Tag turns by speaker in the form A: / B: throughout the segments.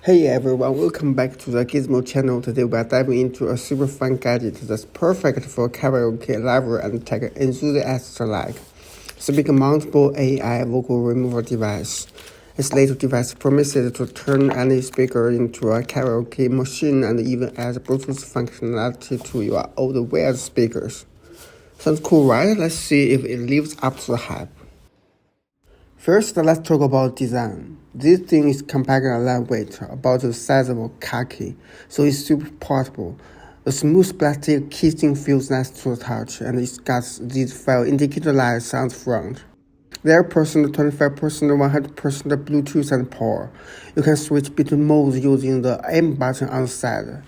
A: Hey everyone, welcome back to the Gizmo channel. Today we are diving into a super fun gadget that's perfect for karaoke lover and tech enthusiasts alike. Speaker-Mountable AI Vocal Remover device. This little device promises to turn any speaker into a karaoke machine and even adds Bluetooth functionality to your old wired speakers. Sounds cool, right? Let's see if it lives up to the hype. First, let's talk about design. This thing is compact and lightweight, about the size of a car key, so it's super portable. The smooth plastic casing feels nice to the touch, and it's got these 5 indicator lights on the front. 0%, 25%, 100% Bluetooth and power. You can switch between modes using the M button on the side.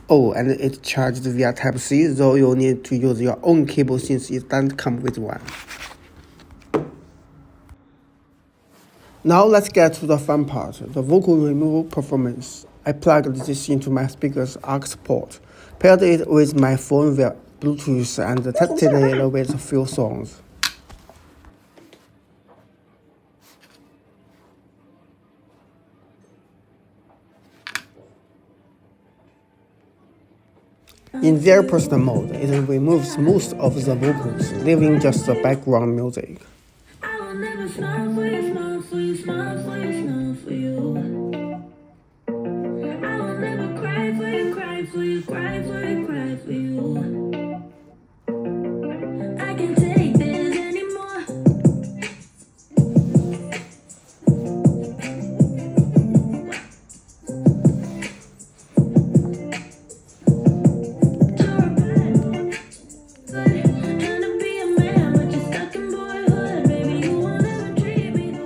A: Oh, and it charges via Type-C, though you'll need to use your own cable since it doesn't come with one. Now let's get to the fun part, the vocal removal performance. I plugged this into my speaker's aux port, paired it with my phone via Bluetooth, and tested it with a few songs. In 0% mode, it removes most of the vocals, leaving just the background music.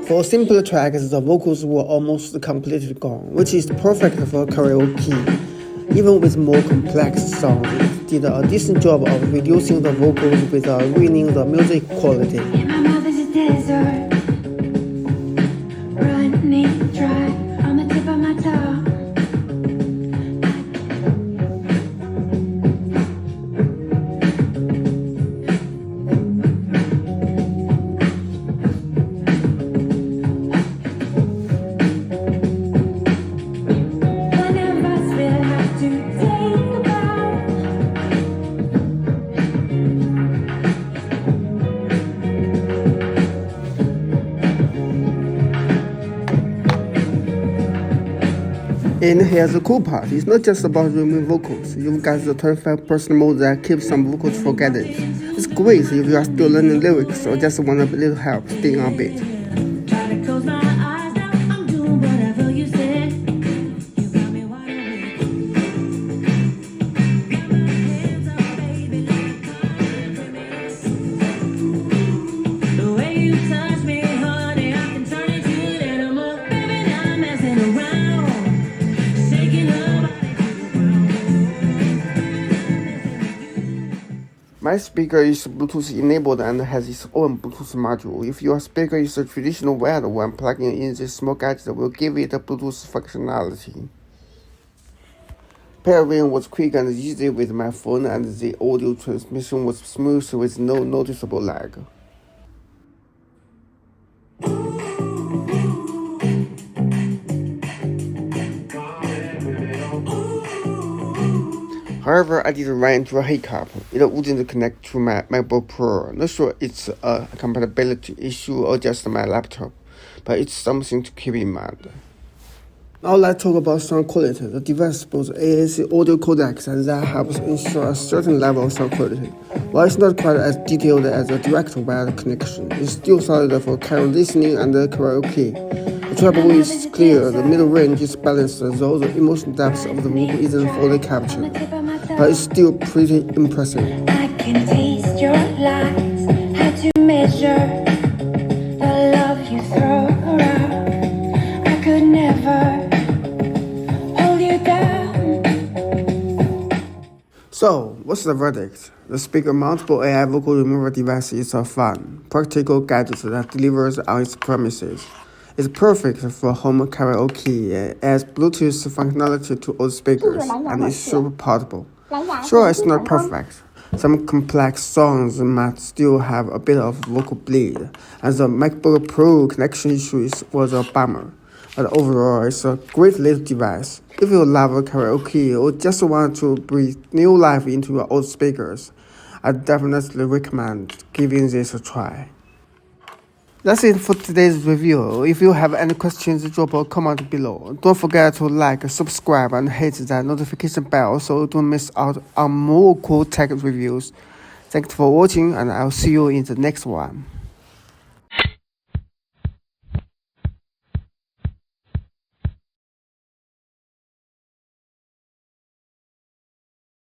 A: For simpler tracks, the vocals were almost completely gone, which is perfect for karaoke. Even with more complex songs, it did a decent job of reducing the vocals without ruining the music quality.
B: My mouth is a desert, running dry on the tip of my tongue.
A: And here's the cool part, it's not just about removing vocals. You've got the 25% mode that keeps some vocals for gadgets. It's great if you are still learning lyrics or just want a little help staying on beat. My speaker is Bluetooth enabled and has its own Bluetooth module. If your speaker is a traditional wired one, plugging in this small gadget will give it a Bluetooth functionality. Pairing was quick and easy with my phone, and the audio transmission was smooth with no noticeable lag. However, I did run into a hiccup. It wouldn't connect to my MacBook Pro. Not sure it's a compatibility issue or just my laptop, but it's something to keep in mind. Now let's talk about sound quality. The device supports AAC audio codecs, and that helps ensure a certain level of sound quality. While it's not quite as detailed as a direct wired connection, it's still solid for casual listening and karaoke. The treble is clear, the middle range is balanced, though the emotional depth of the vocal isn't fully captured, but it's still pretty impressive.
B: I can taste your lies, how to measure the love you throw around. I could never hold you down.
A: So, what's the verdict? The Speaker-Mountable AI Vocal Remover device is a fun, practical gadget that delivers on its promises. It's perfect for home karaoke, adds Bluetooth functionality to all speakers, and is super portable. Sure, it's not perfect. Some complex songs might still have a bit of vocal bleed, and the MacBook Pro connection issue was a bummer. and overall it's a great little device. If you love karaoke or just want to breathe new life into your old speakers, I definitely recommend giving this a try. That's it for today's review. If you have any questions, drop a comment below. Don't forget to like, subscribe, and hit that notification bell so you don't miss out on more cool tech reviews. Thanks for watching, and I'll see you in the next one.